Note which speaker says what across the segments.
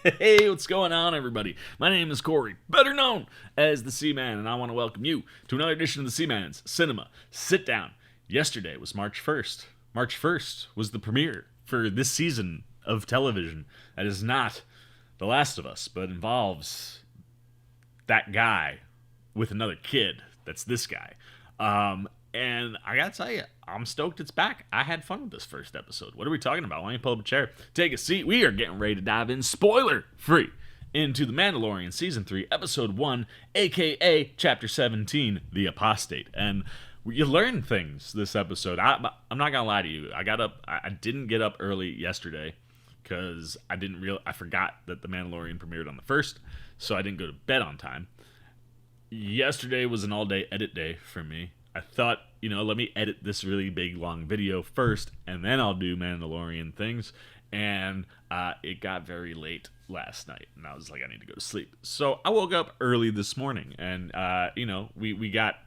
Speaker 1: Hey, what's going on, everybody? My name is Corey, better known as the Seaman, and I want to welcome you to another edition of the Seaman's Cinema Sitdown. Yesterday was March 1st. March 1st was the premiere for this season of television that is not The Last of Us, but involves that guy with another kid. That's this guy. And I gotta tell you, I'm stoked it's back. I had fun with this first episode. What are we talking about? Why don't you pull up a chair, take a seat? We are getting ready to dive in, spoiler free, into The Mandalorian Season 3, Episode 1, aka Chapter 17, The Apostate. And you learn things this episode. I'm not gonna lie to you. I didn't get up early yesterday because I forgot that The Mandalorian premiered on the 1st, so I didn't go to bed on time. Yesterday was an all-day edit day for me. I thought, let me edit this really big, long video first, and then I'll do Mandalorian things. And it got very late last night, and I was like, I need to go to sleep. So I woke up early this morning, and, we got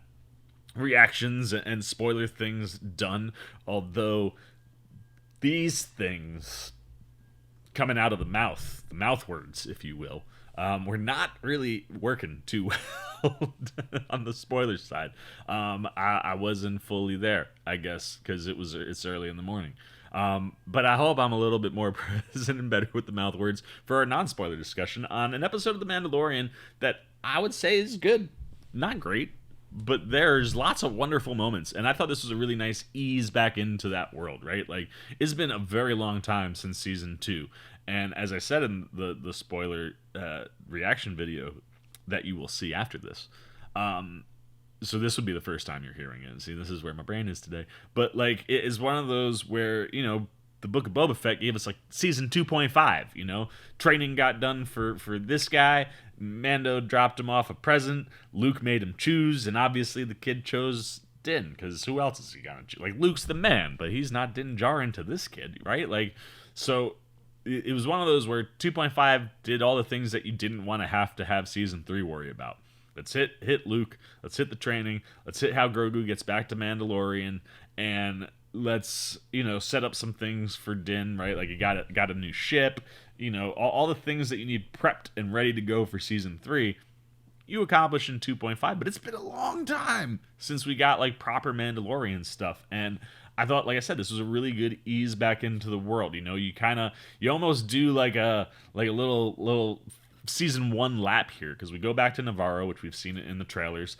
Speaker 1: reactions and spoiler things done, although these things coming out of the mouth words, if you will, we're not really working too well on the spoiler side. I wasn't fully there, I guess, because it's early in the morning. But I hope I'm a little bit more present and better with the mouth words for our non-spoiler discussion on an episode of The Mandalorian that I would say is good, not great, but there's lots of wonderful moments, and I thought this was a really nice ease back into that world, right? Like, it's been a very long time since season 2, and as I said in the spoiler reaction video that you will see after this, so this would be the first time you're hearing it. See, this is where my brain is today. But, like, it is one of those where, the Book of Boba Fett gave us, like, season 2.5, Training got done for this guy. Mando dropped him off a present. Luke made him choose, and obviously the kid chose Din, because who else is he gonna choose? Like, Luke's the man, but he's not Din Djarin to this kid, right? Like, so it was one of those where 2.5 did all the things that you didn't want to have season 3 worry about. Let's hit Luke. Let's hit the training. Let's hit how Grogu gets back to Mandalorian, and let's set up some things for Din, right? Like, you got a new ship, all the things that you need prepped and ready to go for season 3. You accomplish in 2.5, but it's been a long time since we got like proper Mandalorian stuff, and I thought, like I said, this was a really good ease back into the world. You almost do like a little season 1 lap here, because we go back to Navarro, which we've seen it in the trailers.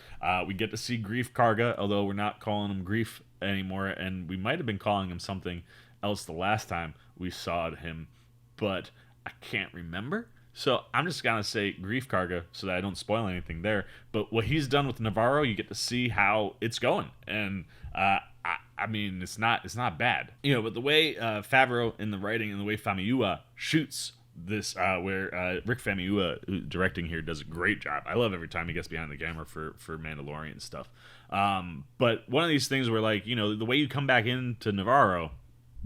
Speaker 1: We get to see Grief Karga, although we're not calling him Grief anymore, and we might have been calling him something else the last time we saw him, but I can't remember. So I'm just gonna say Grief Karga so that I don't spoil anything there. But what he's done with Navarro, you get to see how it's going, and I mean, it's not bad, But the way Favreau in the writing and the way Famuyiwa shoots this, where Rick Famuyiwa directing here does a great job. I love every time he gets behind the camera for Mandalorian stuff. But one of these things where, like, the way you come back into Navarro,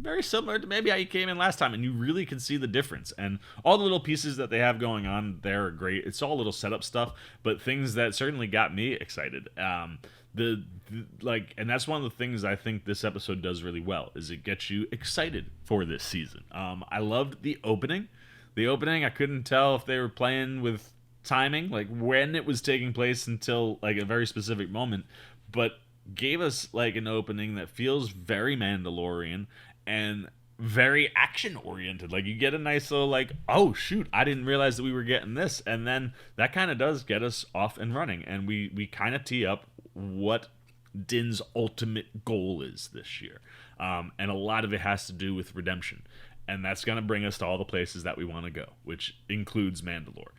Speaker 1: very similar to maybe how you came in last time, and you really can see the difference. And all the little pieces that they have going on there are great. It's all little setup stuff, but things that certainly got me excited. And that's one of the things I think this episode does really well, is it gets you excited for this season. I loved the opening. I couldn't tell if they were playing with timing, like when it was taking place until like a very specific moment, but gave us like an opening that feels very Mandalorian and very action oriented. Like, you get a nice little like, oh shoot, I didn't realize that we were getting this, and then that kind of does get us off and running, and we kind of tee up what Din's ultimate goal is this year, and a lot of it has to do with redemption, and that's going to bring us to all the places that we want to go, which includes Mandalore.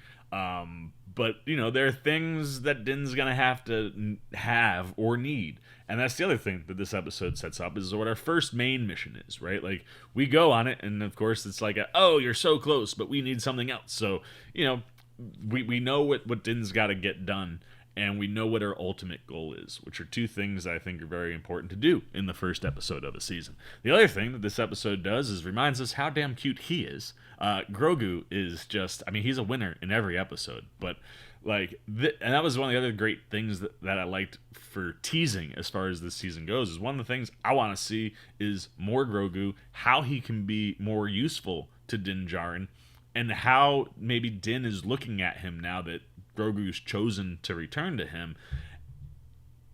Speaker 1: But, there are things that Din's going to have or need. And that's the other thing that this episode sets up, is what our first main mission is, right? Like, we go on it, and of course it's like, oh, you're so close, but we need something else. So, we know what Din's got to get done, and we know what our ultimate goal is, which are two things that I think are very important to do in the first episode of a season. The other thing that this episode does is reminds us how damn cute he is. Grogu is just, he's a winner in every episode, but like, and that was one of the other great things that I liked for teasing as far as this season goes, is one of the things I want to see is more Grogu, how he can be more useful to Din Djarin, and how maybe Din is looking at him now that Grogu's chosen to return to him.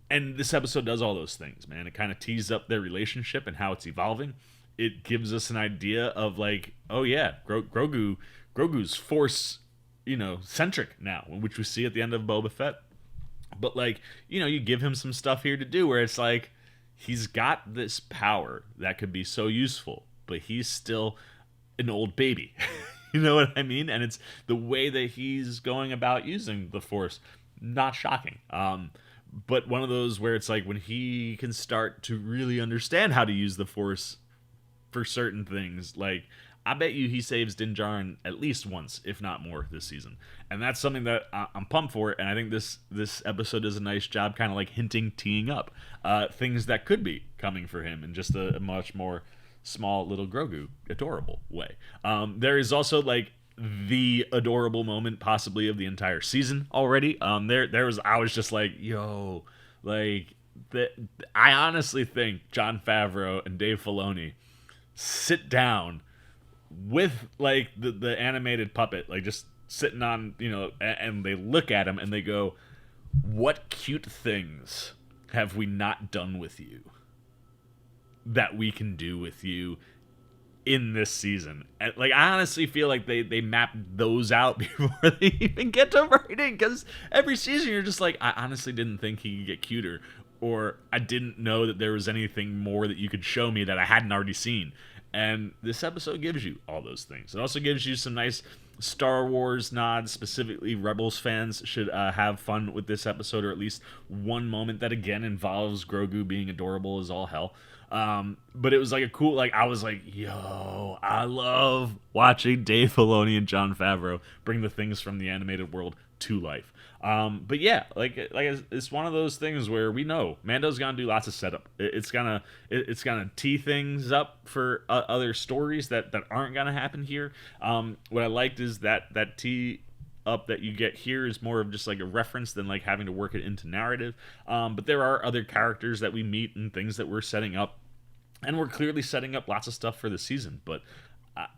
Speaker 1: And this episode does all those things, man. It kind of teases up their relationship and how it's evolving. It gives us an idea of like, oh yeah, Grogu's Force, centric now, which we see at the end of Boba Fett. But like, you give him some stuff here to do where it's like he's got this power that could be so useful, but he's still an old baby. You know what I mean? And it's the way that he's going about using the Force, not shocking. But one of those where it's like when he can start to really understand how to use the Force for certain things, like I bet you he saves Din Djarin at least once, if not more, this season. And that's something that I'm pumped for, and I think this episode does a nice job kind of like teeing up things that could be coming for him in just a much more small little Grogu, adorable way. There is also like the adorable moment possibly of the entire season already. I was just like, yo, like I honestly think Jon Favreau and Dave Filoni sit down with like the animated puppet, like just sitting on, and they look at him and they go, what cute things have we not done with you that we can do with you in this season? And like I honestly feel like they mapped those out before they even get to writing, because every season you're just like, I honestly didn't think he could get cuter, or I didn't know that there was anything more that you could show me that I hadn't already seen. And this episode gives you all those things. It also gives you some nice Star Wars nods. Specifically, Rebels fans should have fun with this episode, or at least one moment that again involves Grogu being adorable as all hell. But it was like a cool, like I was like, yo, I love watching Dave Filoni and Jon Favreau bring the things from the animated world to life. But yeah, like it's one of those things where we know Mando's gonna do lots of setup. It's gonna tee things up for other stories that aren't gonna happen here. What I liked is that tee up that you get here is more of just like a reference than like having to work it into narrative. But there are other characters that we meet and things that we're setting up, and we're clearly setting up lots of stuff for the season. But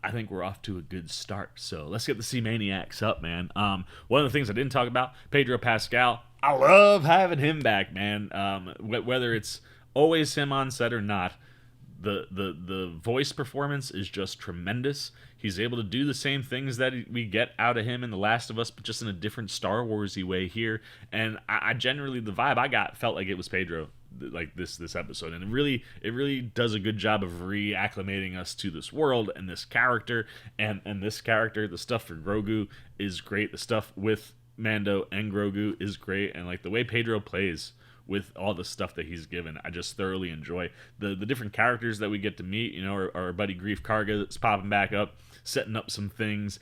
Speaker 1: I think we're off to a good start. So let's get the Sea Maniacs up, man. One of the things I didn't talk about, Pedro Pascal. I love having him back, man. Whether it's always him on set or not, the voice performance is just tremendous. He's able to do the same things that we get out of him in The Last of Us, but just in a different Star Wars-y way here. And I generally, the vibe I got felt like it was Pedro, like this episode. And it really does a good job of reacclimating us to this world and this character. And this character, the stuff for Grogu is great. The stuff with Mando and Grogu is great. And like the way Pedro plays with all the stuff that he's given, I just thoroughly enjoy the different characters that we get to meet. Our buddy Grief Karga that's popping back up, setting up some things.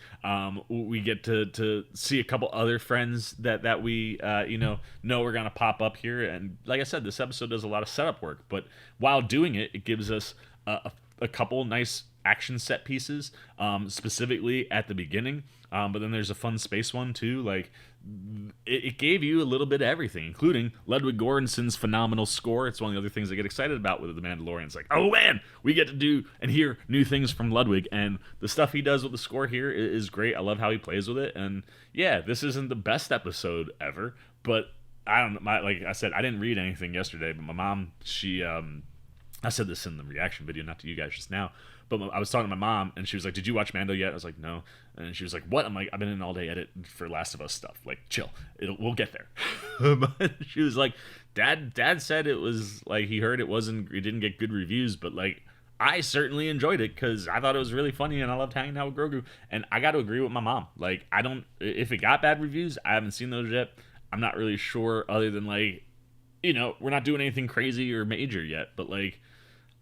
Speaker 1: We get to see a couple other friends that we know are gonna pop up here. And like I said, this episode does a lot of setup work, but while doing it, it gives us a couple nice action set pieces, specifically at the beginning. But then there's a fun space one too. Like it gave you a little bit of everything, including Ludwig Göransson's phenomenal score. It's one of the other things I get excited about with The Mandalorian. It's like, oh man, we get to do and hear new things from Ludwig, and the stuff he does with the score here is great. I love how he plays with it. And yeah, this isn't the best episode ever, but I don't know. Like I said, I didn't read anything yesterday, but my mom, I said this in the reaction video, not to you guys just now, but I was talking to my mom, and she was like, did you watch Mando yet? I was like, no. And she was like, what? I'm like, I've been in all day editing for Last of Us stuff. Like, chill. We'll get there. But she was like, Dad said it was, like, he heard it didn't get good reviews, but, like, I certainly enjoyed it because I thought it was really funny, and I loved hanging out with Grogu. And I got to agree with my mom. Like, if it got bad reviews, I haven't seen those yet. I'm not really sure, other than, like, we're not doing anything crazy or major yet, but, like,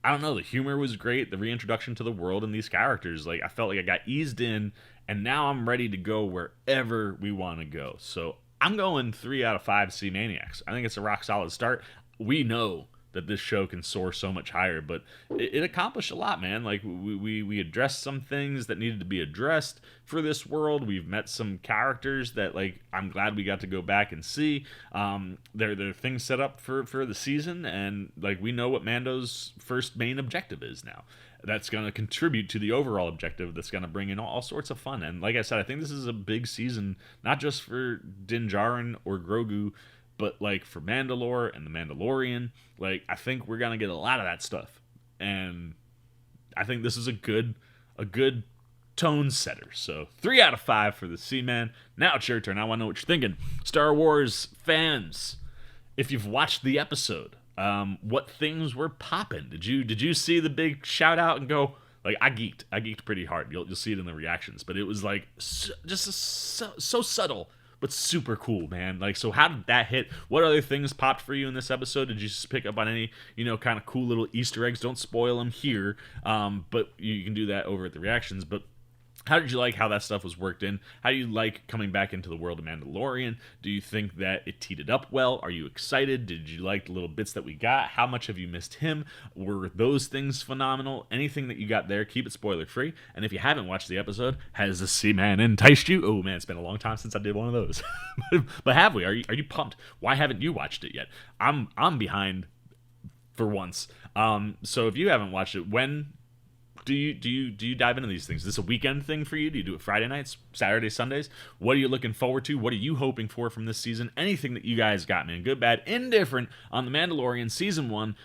Speaker 1: I don't know, the humor was great, the reintroduction to the world and these characters. Like, I felt like I got eased in, and now I'm ready to go wherever we want to go. So I'm going 3 out of 5 Sea Maniacs. I think it's a rock solid start. We know that this show can soar so much higher, but it accomplished a lot, man. Like, we addressed some things that needed to be addressed for this world. We've met some characters that, like, I'm glad we got to go back and see. There are things set up for the season, and, like, we know what Mando's first main objective is now. that's going to contribute to the overall objective that's going to bring in all sorts of fun. And like I said, I think this is a big season, not just for Din Djarin or Grogu, but like for Mandalore and the Mandalorian. Like, I think we're going to get a lot of that stuff. And I think this is a good tone setter. So 3 out of 5 for the Seaman. Now it's your turn. I want to know what you're thinking. Star Wars fans, if you've watched the episode, what things were popping? Did you see the big shout out and go, like, I geeked pretty hard. You'll see it in the reactions, but it was like so subtle but super cool, man. Like, so how did that hit? What other things popped for you in this episode? Did you just pick up on any, kind of cool little Easter eggs? Don't spoil them here, but you can do that over at the reactions. But how did you like how that stuff was worked in? How do you like coming back into the world of Mandalorian? Do you think that it teed it up well? Are you excited? Did you like the little bits that we got? How much have you missed him? Were those things phenomenal? Anything that you got there, keep it spoiler free. And if you haven't watched the episode, has the Seaman enticed you? Oh man, it's been a long time since I did one of those. But have we? Are you pumped? Why haven't you watched it yet? I'm behind for once. So if you haven't watched it, when do you dive into these things? Is this a weekend thing for you? Do you do it Friday nights, Saturdays, Sundays? What are you looking forward to? What are you hoping for from this season? Anything that you guys got, man. Good, bad, indifferent on The Mandalorian Season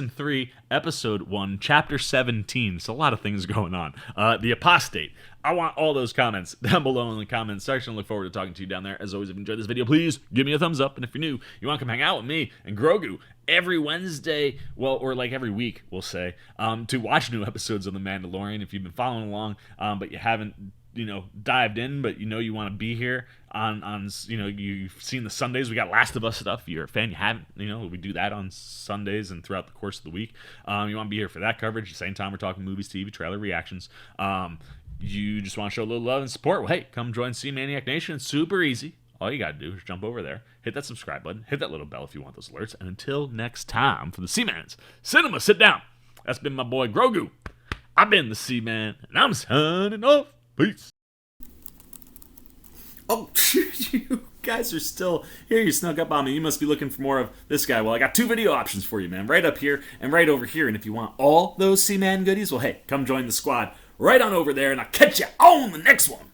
Speaker 1: 3, Episode 1, Chapter 17. It's a lot of things going on. The Apostate. I want all those comments down below in the comments section. Look forward to talking to you down there. As always, if you enjoyed this video, please give me a thumbs up. And if you're new, you want to come hang out with me and Grogu every Wednesday, or like every week, we'll say, to watch new episodes of The Mandalorian. If you've been following along, but you haven't, dived in, but you want to be here on you've seen the Sundays. We got Last of Us stuff. If you're a fan, you haven't, we do that on Sundays and throughout the course of the week. You want to be here for that coverage. At the same time, we're talking movies, TV, trailer reactions. You just want to show a little love and support. Well, hey, come join C-Maniac Nation. It's super easy. All you got to do is jump over there, hit that subscribe button, hit that little bell if you want those alerts. And until next time, for the Seamans, Cinema, sit down. That's been my boy Grogu. I've been the Seaman, and I'm signing off. Peace. Oh, you guys are still here. You snuck up on me. You must be looking for more of this guy. Well, I got 2 video options for you, man. Right up here and right over here. And if you want all those Seaman goodies, well, hey, come join the squad right on over there, and I'll catch you on the next one.